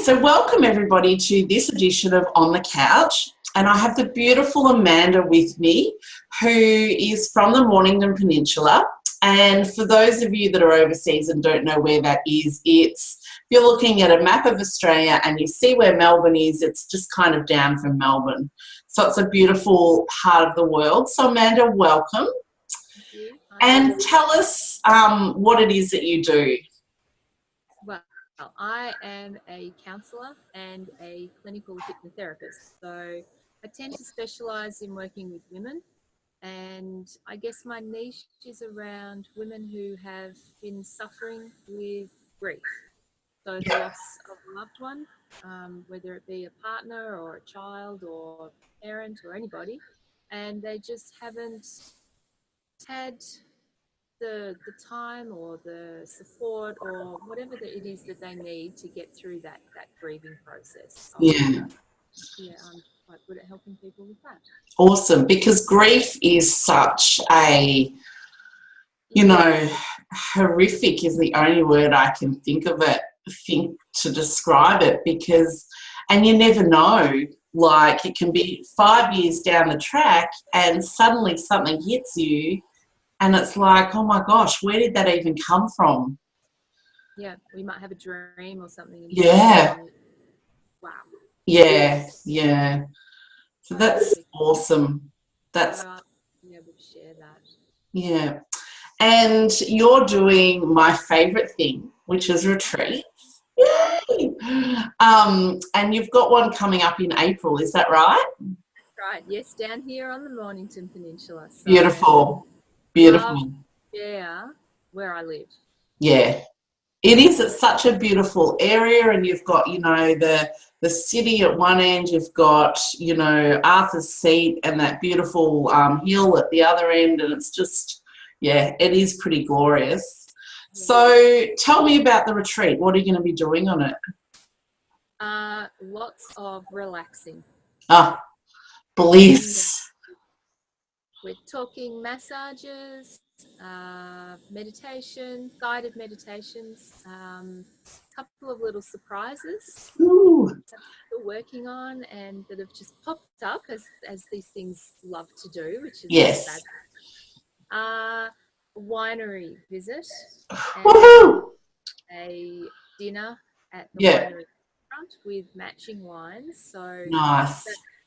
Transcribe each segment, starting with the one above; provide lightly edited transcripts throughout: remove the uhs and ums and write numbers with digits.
So welcome everybody to this edition of On the Couch, and I have the beautiful Amanda with me, who is from the Mornington Peninsula. And for those of you that are overseas and don't know where that is, if you're looking at a map of Australia and you see where Melbourne is, it's just kind of down from Melbourne. So it's a beautiful part of the world. So Amanda, welcome. Thank you. And tell us what it is that you do. Well, I am a counsellor and a clinical hypnotherapist. So I tend to specialise in working with women, and I guess my niche is around women who have been suffering with grief. So the loss of a loved one, whether it be a partner or a child or parent or anybody, and they just haven't had the time or the support or whatever it is that they need to get through that grieving process. Yeah. I'm quite good at helping people with that. Awesome, because grief is such a, horrific is the only word I can think to describe it, because, and you never know, like it can be 5 years down the track and suddenly something hits you and it's like, oh my gosh, where did that even come from? Yeah, we might have a dream or something. Yeah. Wow. Yeah. So that's awesome. That's being able to share that. Yeah. And you're doing my favourite thing, which is retreats. Yay! And you've got one coming up in April, is that right? Right, yes, down here on the Mornington Peninsula. So Beautiful. Yeah, where I live. Yeah. It is. It's such a beautiful area, and you've got, the city at one end, you've got, Arthur's Seat and that beautiful hill at the other end, and it's just, it is pretty glorious. Yeah. So tell me about the retreat. What are you going to be doing on it? Lots of relaxing. Bliss. We're talking massages, meditation, guided meditations, couple of little surprises that we're working on and that have just popped up as these things love to do, which is fabulous. Winery visit and a dinner at the winery front with matching wines. So nice.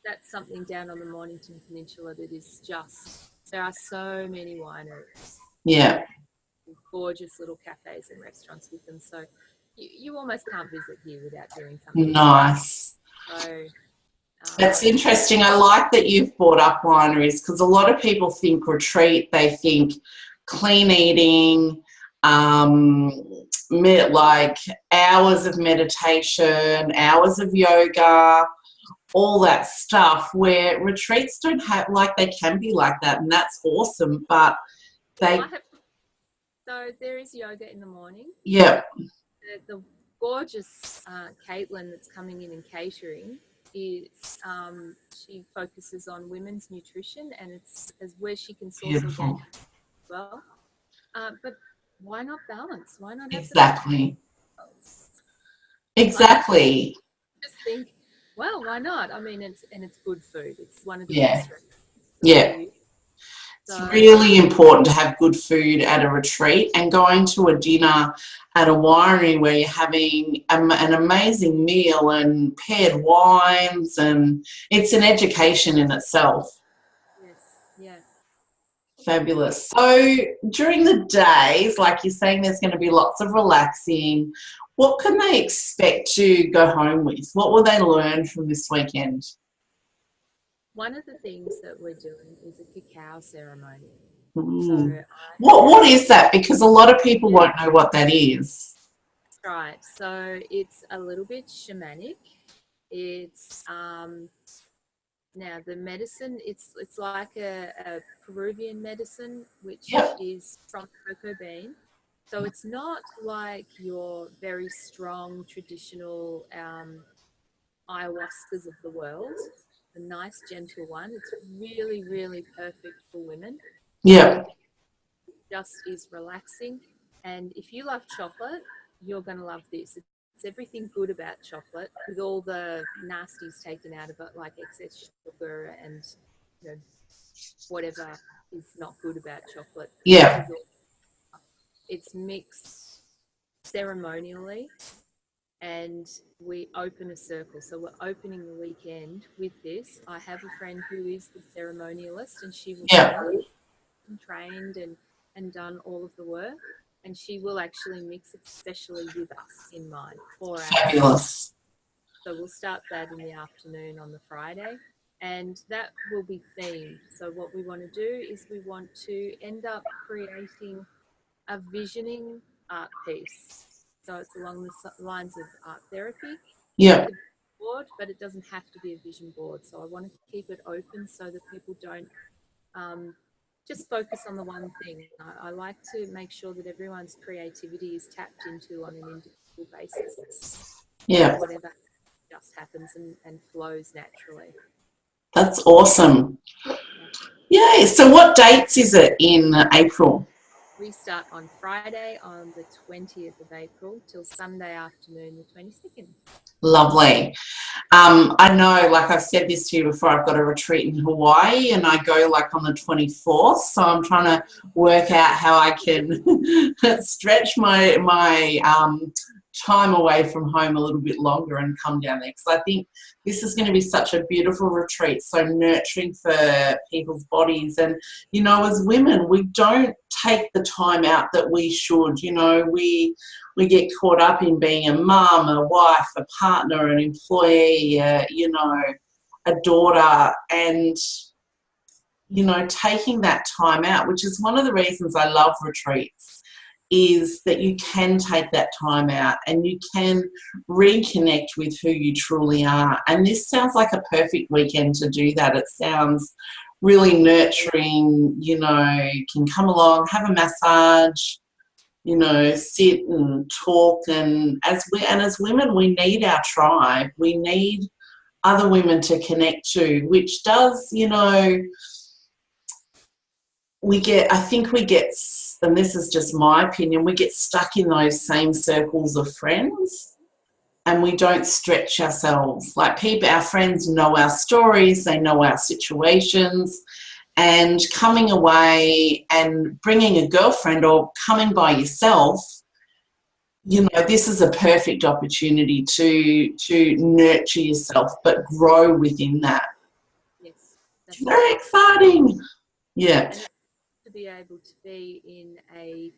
That's something down on the Mornington Peninsula that is just, there are so many wineries. Yeah. Gorgeous little cafes and restaurants with them. So you almost can't visit here without doing something. Nice. So that's interesting. I like that you've brought up wineries, because a lot of people think retreat, they think clean eating, like hours of meditation, hours of yoga, all that stuff, where retreats don't have, like, they can be like that, and that's awesome, but so there is yoga in the morning. Yeah. The gorgeous Caitlin that's coming in and catering is she focuses on women's nutrition, and it's as where she can source organic as well. But why not balance? Why not have exactly? Just think, well, why not? I mean, it's good food. It's one of the best restaurants. It's really important to have good food at a retreat, and going to a dinner at a winery where you're having an amazing meal and paired wines, and it's an education in itself. Yes, yeah. Fabulous. So during the days, like you're saying, there's going to be lots of relaxing. What can they expect to go home with? What will they learn from this weekend? One of the things that we're doing is a cacao ceremony. So what is that? Because a lot of people won't know what that is. That's right. So it's a little bit shamanic. It's now the medicine. It's like a Peruvian medicine, which is from cocoa bean. So it's not like your very strong traditional ayahuascas of the world. A nice gentle one. It's really, really perfect for women. Yeah. It just is relaxing. And if you love chocolate, you're going to love this. it's everything good about chocolate with all the nasties taken out of it, like excess sugar and, you know, whatever is not good about chocolate. Yeah. It's mixed ceremonially, and we open a circle. So we're opening the weekend with this. I have a friend who is the ceremonialist, and she will Yeah. come and trained and done all of the work, and she will actually mix it especially with us in mind for our. Fabulous. So we'll start that in the afternoon on the Friday, and that will be themed. So what we want to do is we want to end up creating a visioning art piece. So it's along the lines of art therapy. Yeah. Like a board, but it doesn't have to be a vision board. So I want to keep it open so that people don't just focus on the one thing. I like to make sure that everyone's creativity is tapped into on an individual basis. Yeah. Whatever just happens and flows naturally. That's awesome. Yay. So what dates is it in April? We start on Friday on the 20th of April till Sunday afternoon, the 22nd. Lovely. I know, like I've said this to you before, I've got a retreat in Hawaii and I go like on the 24th. So I'm trying to work out how I can stretch my time away from home a little bit longer and come down there, because I think this is going to be such a beautiful retreat, so nurturing for people's bodies. And, you know, as women, we don't take the time out that we should. You know, we get caught up in being a mum, a wife, a partner, an employee, you know, a daughter, and, you know, taking that time out, which is one of the reasons I love retreats, is that you can take that time out and you can reconnect with who you truly are. And this sounds like a perfect weekend to do that. It sounds really nurturing. You know, you can come along, have a massage, you know, sit and talk. And as women, we need our tribe. We need other women to connect to, which does, you know, I think we get, and this is just my opinion, we get stuck in those same circles of friends and we don't stretch ourselves. Like our friends know our stories, they know our situations, and coming away and bringing a girlfriend or coming by yourself, you know, this is a perfect opportunity to nurture yourself, but grow within that. Yes. It's very exciting. Yeah. To be able to be in a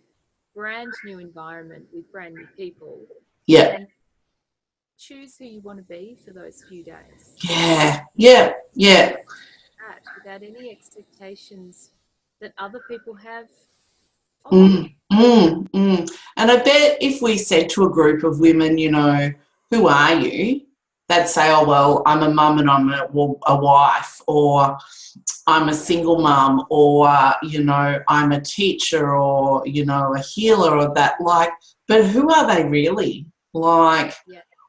brand new environment with brand new people. Yeah. And choose who you want to be for those few days. Yeah. Yeah. Yeah. Without any expectations that other people have. And I bet if we said to a group of women, you know, who are you? They'd say, oh, well, I'm a mum and I'm a wife, or I'm a single mum, or, you know, I'm a teacher, or, you know, a healer, or that. Like, but who are they really? Like,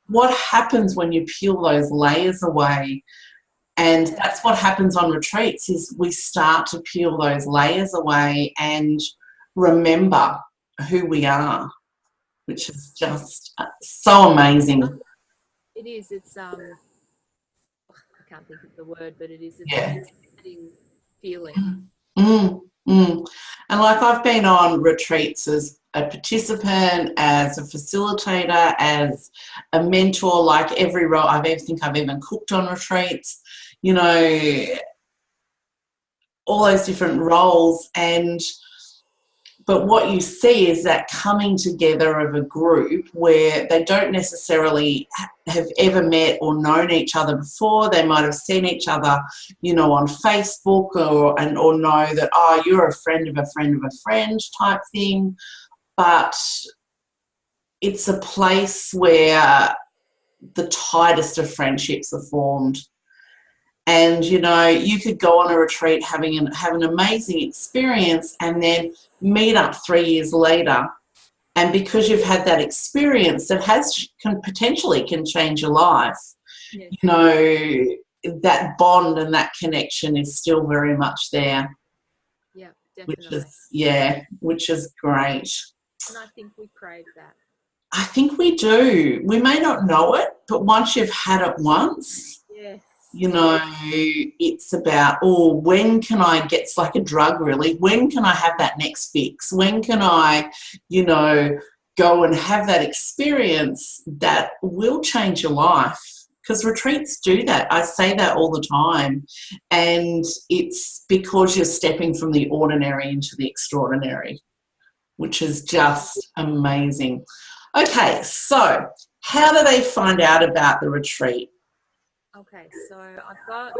what happens when you peel those layers away? And that's what happens on retreats, is we start to peel those layers away and remember who we are, which is just so amazing. It is. It's I can't think of the word, but it's an exciting feeling. And like, I've been on retreats as a participant, as a facilitator, as a mentor, like every role. I think I've even cooked on retreats, you know, all those different roles. But what you see is that coming together of a group where they don't necessarily have ever met or known each other before. They might have seen each other, you know, on Facebook, or know that, oh, you're a friend of a friend of a friend type thing. But it's a place where the tightest of friendships are formed. And, you know, you could go on a retreat, have an amazing experience, and then meet up 3 years later. And because you've had that experience that can potentially change your life, you know, that bond and that connection is still very much there. Yeah, definitely. Which is great. And I think we crave that. I think we do. We may not know it, but once you've had it once, Yes. you know, it's about, oh, when can I get, it's like a drug really, when can I have that next fix? When can I, you know, go and have that experience that will change your life? Because retreats do that. I say that all the time. And it's because you're stepping from the ordinary into the extraordinary, which is just amazing. Okay, so how do they find out about the retreat? Okay, so I've got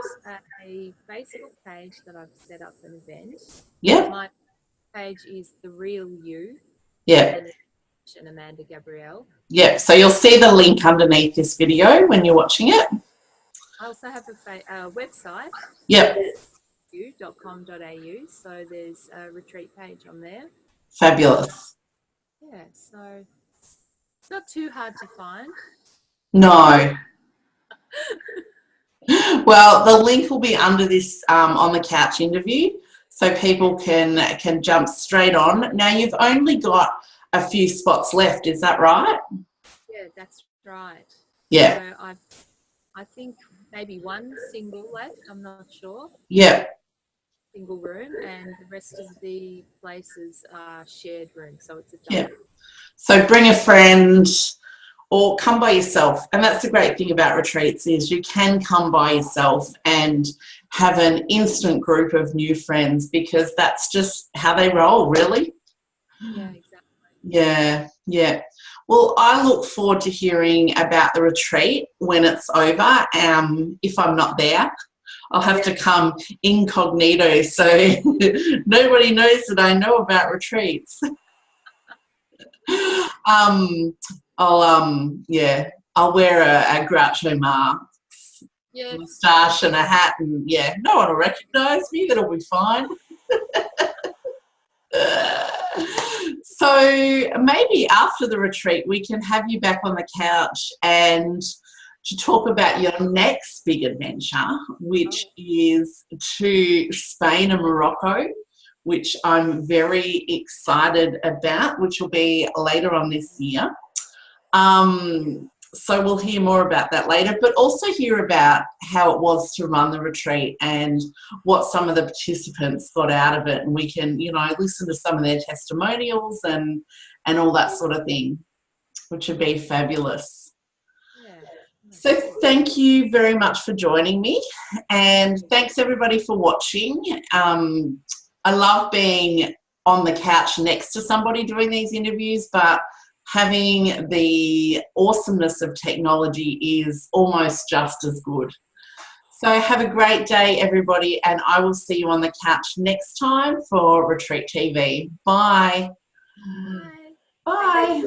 a Facebook page that I've set up an event. Yep, My page is The Real You, yep, and it's Amanda Gabrielle. yep. So you'll see the link underneath this video when you're watching it. I also have a website, Yep, you.com.au, so there's a retreat page on there. fabulous. Yeah, so it's not too hard to find. No. Well, the link will be under this on the couch interview, so people can jump straight on. Now you've only got a few spots left, is that right? Yeah, that's right. Yeah. So I think maybe one single left, I'm not sure. Yeah. Single room, and the rest of the places are shared rooms, so it's a Yeah. double. So bring a friend or come by yourself. And that's the great thing about retreats is you can come by yourself and have an instant group of new friends because that's just how they roll, really. Yeah, exactly. Yeah, yeah. Well, I look forward to hearing about the retreat when it's over. If I'm not there, I'll have to come incognito so nobody knows that I know about retreats. I'll wear a Groucho Marx Yes. moustache and a hat, and yeah, no one will recognise me. That'll be fine. So maybe after the retreat, we can have you back on the couch and to talk about your next big adventure, which is to Spain and Morocco, which I'm very excited about, which will be later on this year. So we'll hear more about that later, but also hear about how it was to run the retreat and what some of the participants got out of it. And we can, you know, listen to some of their testimonials and all that sort of thing, which would be fabulous. Yeah. So thank you very much for joining me, and thanks everybody for watching. I love being on the couch next to somebody doing these interviews, but having the awesomeness of technology is almost just as good. So have a great day, everybody, and I will see you on the couch next time for Retreat TV. Bye. Bye. Bye.